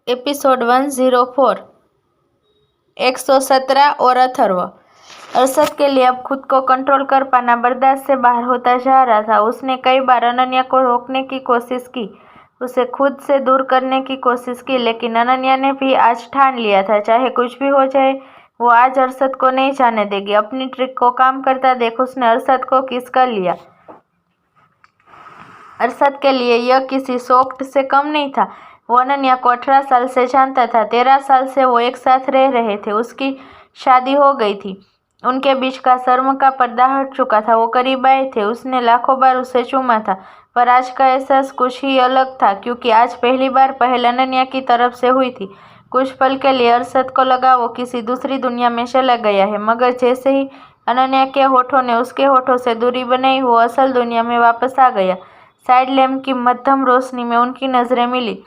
Episode 104 117 और अथर्व। अरशद के लिए अब खुद को कंट्रोल कर पाना बर्दाश्त से बाहर होता जा रहा था। उसने कई बार अनन्या को रोकने की कोशिश की, उसे खुद से दूर करने की कोशिश की, लेकिन अनन्या ने भी आज ठान लिया था, चाहे कुछ भी हो जाए वो आज अरशद को नहीं जाने देगी। अपनी ट्रिक को काम करता देख उसने अरशद को किस कर लिया। अरशद के लिए यह किसी शौक से कम नहीं था। वो अनन्या को 18 साल से जानता था। 13 साल से वो एक साथ रह रहे थे। उसकी शादी हो गई थी। उनके बीच का शर्म का पर्दा हट चुका था। वो करीब आए थे, उसने लाखों बार उसे चूमा था, पर आज का एहसास कुछ ही अलग था, क्योंकि आज पहली बार पहल अनन्या की तरफ से हुई थी। कुछ पल के लिए अरशद को लगा वो किसी दूसरी दुनिया में चला गया है, मगर जैसे ही अनन्या के होठों ने उसके होठों से दूरी बनाई, वो असल दुनिया में वापस आ गया। साइड लैम्प की मध्यम रोशनी में उनकी नजरें मिली।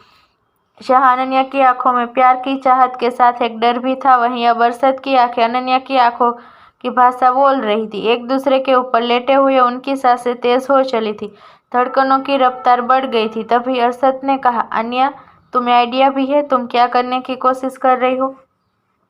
जहां अनन्या की आंखों में प्यार की चाहत के साथ एक डर भी था, वहीं अब अरशद की आंखें अनन्या की आंखों की भाषा बोल रही थी। एक दूसरे के ऊपर लेटे हुए उनकी सांसें तेज हो चली थी, धड़कनों की रफ्तार बढ़ गई थी। तभी अरशद ने कहा, अनन्या, तुम्हें आइडिया भी है? तुम क्या करने की कोशिश कर रही हो?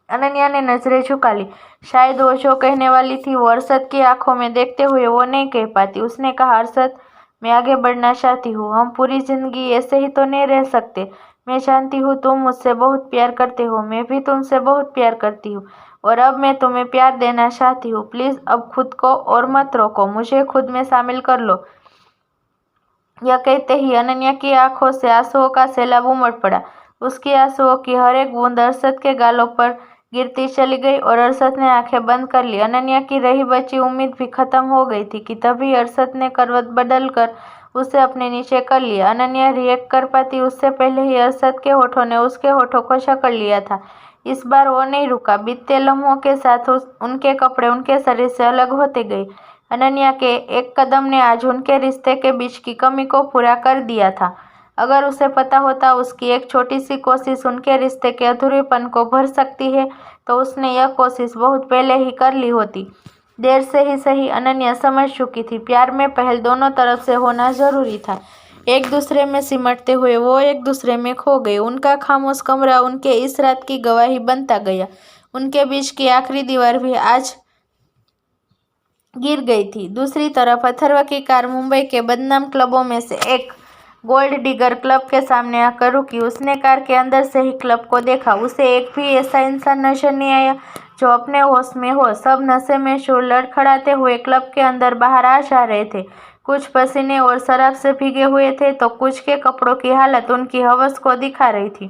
अनन्या ने नजरें झुका ली। शायद वो जो कहने वाली थी वो अरशद की आंखों में देखते हुए वो नहीं कह पाती। उसने कहा, अरशद, मैं आगे बढ़ना चाहती हूँ। हम पूरी जिंदगी ऐसे ही तो नहीं रह सकते। मैं जानती हूँ तुम मुझसे बहुत प्यार करते हो, मैं भी तुमसे बहुत प्यार करती हूँ, और अब मैं तुम्हें प्यार देना चाहती हूँ। प्लीज अब खुद को और मत रोको, मुझे खुद में शामिल कर लो। यह कहते ही अनन्या की आंखों से आंसुओं का सैलाब उमड़ पड़ा। उसकी आंसुओं की हर एक बूंद अरशद के गालों पर गिरती चली गई और अरशद ने आंखें बंद कर ली। अनन्या की रही बची उम्मीद भी खत्म हो गई थी कि तभी अरशद ने करवट बदलकर उसे अपने नीचे कर लिया। अनन्या रिएक्ट कर पाती उससे पहले ही अरशद के होठों ने उसके होठों को जकड़ लिया था। इस बार वो नहीं रुका। बीतते लम्हों के साथ उनके कपड़े उनके शरीर से अलग होते गए। अनन्या के एक कदम ने आज उनके रिश्ते के बीच की कमी को पूरा कर दिया था। अगर उसे पता होता उसकी एक छोटी सी कोशिश उनके रिश्ते के अधूरेपन को भर सकती है, तो उसने यह कोशिश बहुत पहले ही कर ली होती। देर से ही सही, अनन्या समझ चुकी थी, प्यार में पहल दोनों तरफ से होना जरूरी था। एक दूसरे में सिमटते हुए वो एक दूसरे में खो गए। उनका खामोश कमरा उनके इस रात की गवाही बनता गया। उनके बीच की आखिरी दीवार भी आज गिर गई थी। दूसरी तरफ अथर्व की कार मुंबई के बदनाम क्लबों में से एक गोल्ड डिगर क्लब के सामने आकर रुकी। उसने कार के अंदर से ही क्लब को देखा। उसे एक भी ऐसा इंसान नजर नहीं आया जो अपने होश में हो। सब नशे में चूर लड़खड़ाते हुए क्लब के अंदर बाहर आ जा रहे थे। कुछ पसीने और शराब से भीगे हुए थे, तो कुछ के कपड़ों की हालत उनकी हवस को दिखा रही थी।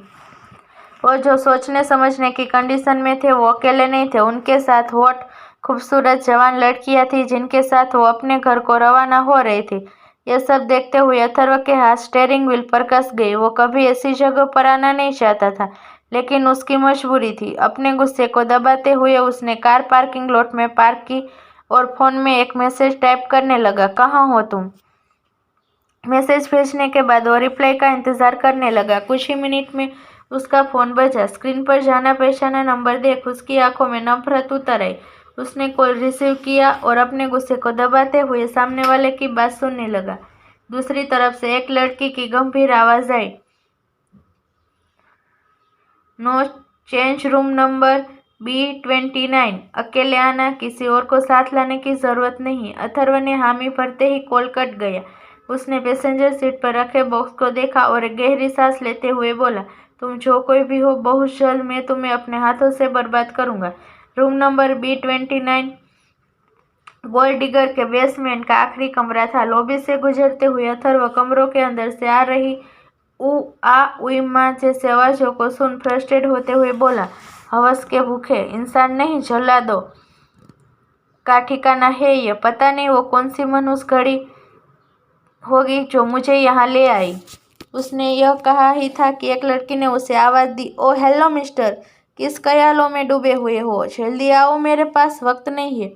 वो जो सोचने समझने की कंडीशन में थे वो अकेले नहीं थे। उनके साथ हॉट खूबसूरत जवान लड़कियां थी जिनके साथ वो अपने घर को रवाना हो रहे थे। यह सब देखते हुए अथर्व के हाथ स्टीयरिंग व्हील पर कस गए। वो कभी ऐसी जगह पर आना नहीं चाहता था, लेकिन उसकी मजबूरी थी। अपने गुस्से को दबाते हुए उसने कार पार्किंग लॉट में पार्क की और फोन में एक मैसेज टाइप करने लगा, कहाँ हो तुम? मैसेज भेजने के बाद वो रिप्लाई का इंतजार करने लगा। कुछ ही मिनट में उसका फोन बजा। स्क्रीन पर जाना पहचाना नंबर देख उसकी आंखों में नफरत उतर आई। उसने कॉल रिसीव किया और अपने गुस्से को दबाते हुए सामने वाले की बात सुनने लगा। दूसरी तरफ से एक लड़की की गंभीर आवाज आई, no change room number B29, अकेले आना, किसी और को साथ लाने की जरूरत नहीं। अथर्व ने हामी भरते ही कॉल कट गया। उसने पैसेंजर सीट पर रखे बॉक्स को देखा और एक गहरी सांस लेते हुए बोला, तुम जो कोई भी हो, बहुत जल्द मैं तुम्हें अपने हाथों से बर्बाद करूंगा। Room number B29 gold digger के बेसमेंट का आखिरी कमरा था। लॉबी से गुजरते हुए अथर्व कमरों के अंदर से आ रही ऊ आ उई माँ जैसे आवाजों को सुन फ्रस्ट्रेट होते हुए बोला, हवस के भूखे इंसान नहीं, जल्लादों का ठिकाना है ये। पता नहीं वो कौन सी मनुष्य घड़ी होगी जो मुझे यहाँ ले आई। उसने यह कहा ही था कि एक लड़की ने उसे आवाज दी, ओ हेलो मिस्टर, किस ख्यालों में डूबे हुए हो? जल्दी आओ, मेरे पास वक्त नहीं है।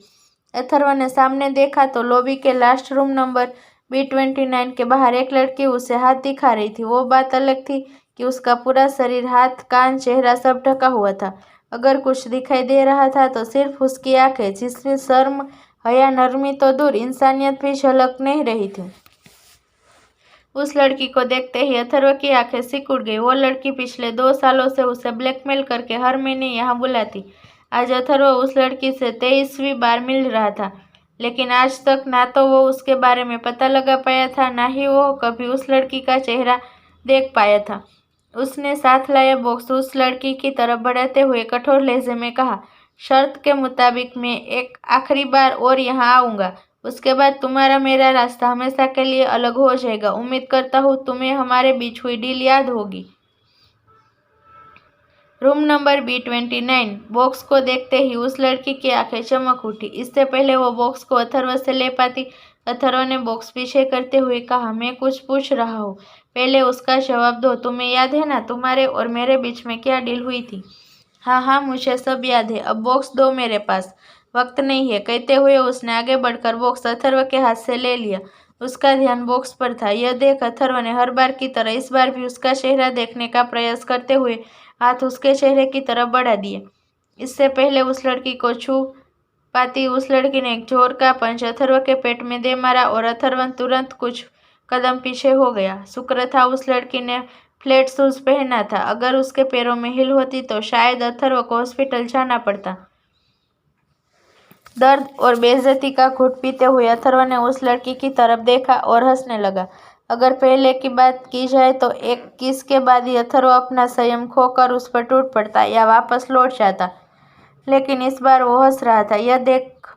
अथर्व ने सामने देखा तो लॉबी के लास्ट रूम नंबर B29 के बाहर एक लड़की उसे हाथ दिखा रही थी। वो बात अलग थी कि उसका पूरा शरीर, हाथ, कान, चेहरा सब ढका हुआ था। अगर कुछ दिखाई दे रहा था तो सिर्फ उसकी आंखें, जिसमें शर्म, हया, नरमी तो दूर, इंसानियत भी झलक नहीं रही थी। उस लड़की को देखते ही अथर्व की आंखें सिक उड़ गई। वो लड़की पिछले 2 सालों से उसे ब्लैकमेल करके हर महीने यहाँ बुलाती। आज अथर्व उस लड़की से 23वीं बार मिल रहा था, लेकिन आज तक ना तो वो उसके बारे में पता लगा पाया था, ना ही वो कभी उस लड़की का चेहरा देख पाया था। उसने साथ लाया बॉक्स उस लड़की की तरफ बढ़ाते हुए कठोर लहजे में कहा, शर्त के मुताबिक मैं एक आखिरी बार और यहाँ आऊंगा। उसके बाद तुम्हारा मेरा रास्ता हमेशा के लिए अलग हो जाएगा। उम्मीद करता हूँ तुम्हें हमारे बीच हुई डील याद होगी। Room number B29। बॉक्स को देखते ही उस लड़की की आंखें चमक उठी। इससे पहले वो बॉक्स को अथर्व से ले पाती, अथर्व ने बॉक्स पीछे करते हुए कहा, मैं कुछ पूछ रहा हूँ, पहले उसका जवाब दो। तुम्हें याद है ना तुम्हारे और मेरे बीच में क्या डील हुई थी? हाँ हाँ, मुझे सब याद है। अब बॉक्स दो मेरे पास, वक्त नहीं है। कहते हुए उसने आगे बढ़कर बॉक्स अथर्व के हाथ से ले लिया। उसका ध्यान बॉक्स पर था। यह देख अथर्व ने हर बार की तरह इस बार भी उसका चेहरा देखने का प्रयास करते हुए हाथ उसके चेहरे की तरफ बढ़ा दिए। इससे पहले उस लड़की को छू पाती उस लड़की ने एक जोर का पंच अथर्व के पेट में दे मारा और अथर्व तुरंत कुछ कदम पीछे हो गया। शुक्र था उस लड़की ने फ्लैट शूज पहना था। अगर उसके पैरों में हिल होती तो शायद अथर्व को हॉस्पिटल जाना पड़ता। दर्द और बेइज्जती का घूंट पीते हुए अथर्व ने उस लड़की की तरफ देखा और हंसने लगा। अगर पहले की बात की जाए तो एक किस के बाद ही अथर्व अपना संयम खोकर उस पर टूट पड़ता या वापस लौट जाता, लेकिन इस बार वो हंस रहा था। यह देख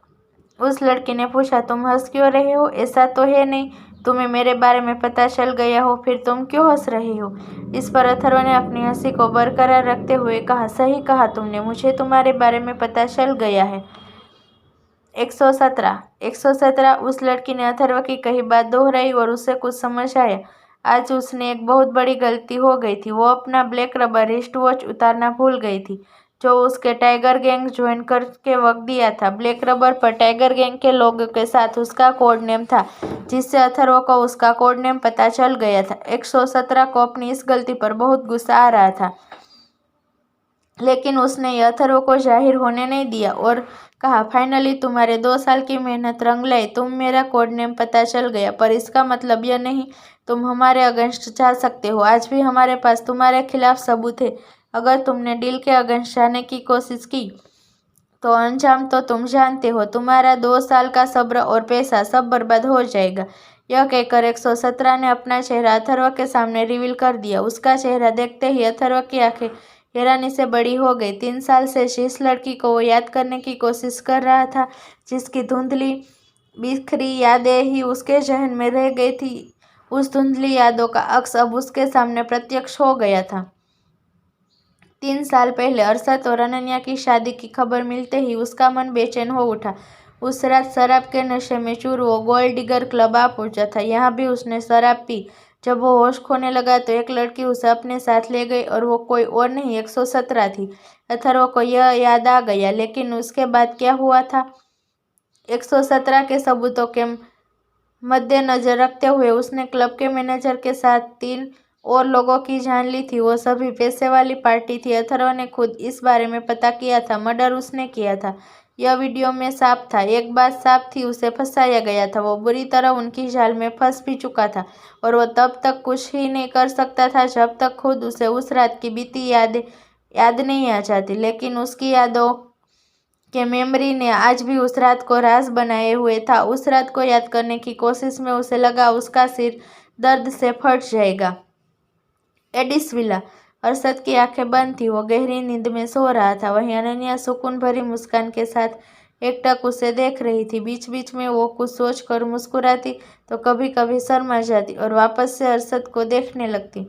उस लड़की ने पूछा, तुम हंस क्यों रहे हो? ऐसा तो है नहीं तुम्हें मेरे बारे में पता चल गया हो, फिर तुम क्यों हंस रही हो? इस पर अथर्व ने अपनी हंसी को बरकरार रखते हुए कहा, सही कहा तुमने, मुझे तुम्हारे बारे में पता चल गया है। 117 उस लड़की ने अथर्व की कही बात दोहराई और उसे कुछ समझ आया। आज उसने एक बहुत बड़ी गलती हो गई थी। वो अपना ब्लैक रबर रिस्ट वॉच उतारना भूल गई थी, जो उसके टाइगर गैंग ज्वाइन करके वक्त दिया था। ब्लैक रबर पर टाइगर गैंग के लोगों के साथ उसका कोड नेम था, जिससे अथर्व को उसका कोड नेम पता चल गया था। 117 को अपनी इस गलती पर बहुत गुस्सा आ रहा था, लेकिन उसने यह अथर्व को जाहिर होने नहीं दिया और कहा, फाइनली तुम्हारे 2 साल की मेहनत रंग लाई। तुम मेरा कोड नेम पता चल गया, पर इसका मतलब यह नहीं तुम हमारे अगेंस्ट जा सकते हो। आज भी हमारे पास तुम्हारे खिलाफ सबूत है। अगर तुमने डील के अगेंस्ट जाने की कोशिश की तो अंजाम तो तुम जानते हो। तुम्हारा 2 साल का सब्र और पैसा सब बर्बाद हो जाएगा। यह कहकर 117 ने अपना चेहरा अथर्व के सामने रिवील कर दिया। उसका चेहरा देखते ही अथर्व की आंखें हैरानी से बड़ी हो गई। 3 साल से जिस लड़की को वो याद करने की कोशिश कर रहा था, जिसकी धुंधली बिखरी यादें ही उसके जहन में रह गई थी, उस धुंधली यादों का अक्स अब उसके सामने प्रत्यक्ष हो गया था। 3 साल पहले अरशद और अनन्या की शादी की खबर मिलते ही उसका मन बेचैन हो उठा। उस रात शराब के नशे में चूर वो गोल्ड डिगर क्लब आ पहुंचा था। यहाँ भी उसने शराब पी। जब वो होश खोने लगा तो एक लड़की उसे अपने साथ ले गई और वो कोई और नहीं 117 थी। अथर्व को यह याद आ गया, लेकिन उसके बाद क्या हुआ था? 117 के सबूतों के मद्देनजर रखते हुए उसने क्लब के मैनेजर के साथ 3 और लोगों की जान ली थी। वो सभी पैसे वाली पार्टी थी। अथर्व ने खुद इस बारे में पता किया था। मर्डर उसने किया था। यह वीडियो में साफ था। एक बात साफ थी, उसे फंसाया गया था। वो बुरी तरह उनकी जाल में फंस भी चुका था और वो तब तक कुछ ही नहीं कर सकता था जब तक खुद उसे उस रात की बीती याद नहीं आ जाती। लेकिन उसकी यादों के मेमोरी ने आज भी उस रात को राज बनाए हुए था। उस रात को याद करने की कोशिश में उसे लगा उसका सिर दर्द से फट जाएगा। Aedes villa. अरशद की आंखें बंद थी। वो गहरी नींद में सो रहा था। वहीं अनन्या सुकून भरी मुस्कान के साथ एकटक उसे देख रही थी। बीच बीच में वो कुछ सोचकर मुस्कुराती तो कभी कभी शर्मा जाती और वापस से अरशद को देखने लगती।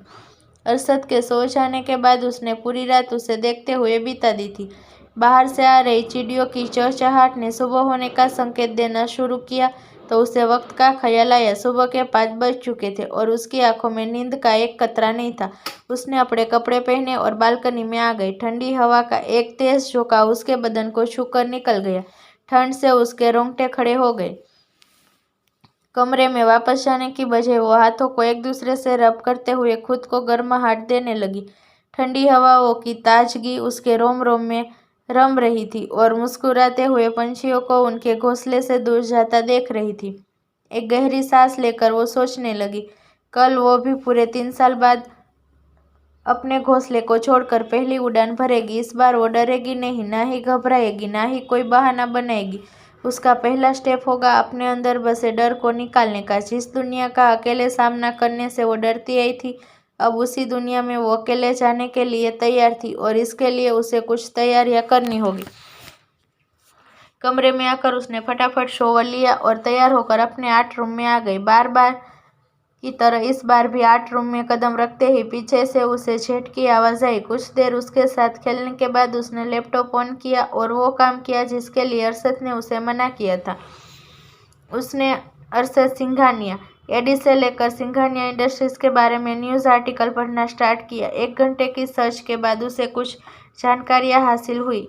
अरशद के सो जाने के बाद उसने पूरी रात उसे देखते हुए बिता दी थी। बाहर से आ रही चिड़ियों की चहचहाट ने सुबह होने का संकेत देना शुरू किया तो उसे वक्त का ख्याल आया। सुबह के 5 बज चुके थे और उसकी आंखों में नींद का एक कतरा नहीं था। उसने अपने कपड़े पहने और बालकनी में आ गई। ठंडी हवा का एक तेज झोंका उसके बदन को छूकर निकल गया। ठंड से उसके रोंगटे खड़े हो गए। कमरे में वापस जाने की बजाय वो हाथों को एक दूसरे से रब करते हुए खुद को गर्माहट देने लगी। ठंडी हवाओं की ताजगी उसके रोम रोम में रम रही थी और मुस्कुराते हुए पंछियों को उनके घोंसले से दूर जाता देख रही थी। एक गहरी सांस लेकर वो सोचने लगी, कल वो भी पूरे 3 साल बाद अपने घोंसले को छोड़कर पहली उड़ान भरेगी। इस बार वो डरेगी नहीं, ना ही घबराएगी, ना ही कोई बहाना बनाएगी। उसका पहला स्टेप होगा अपने अंदर बसे डर को निकालने का। जिस दुनिया का अकेले सामना करने से वो डरती आई थी, अब उसी दुनिया में वो अकेले जाने के लिए तैयार थी और इसके लिए उसे कुछ तैयारियां करनी होगी। कमरे में आकर उसने फटाफट शॉवर लिया और तैयार होकर अपने आर्ट रूम में आ गई। बार बार की तरह इस बार भी आर्ट रूम में कदम रखते ही पीछे से उसे छेट की आवाज आई। कुछ देर उसके साथ खेलने के बाद उसने लैपटॉप ऑन किया और वो काम किया जिसके लिए अरशद ने उसे मना किया था। उसने अरशद सिंघानिया एडी से लेकर सिंघानिया इंडस्ट्रीज के बारे में न्यूज़ आर्टिकल पढ़ना स्टार्ट किया। 1 घंटे की सर्च के बाद उसे कुछ जानकारियां हासिल हुई।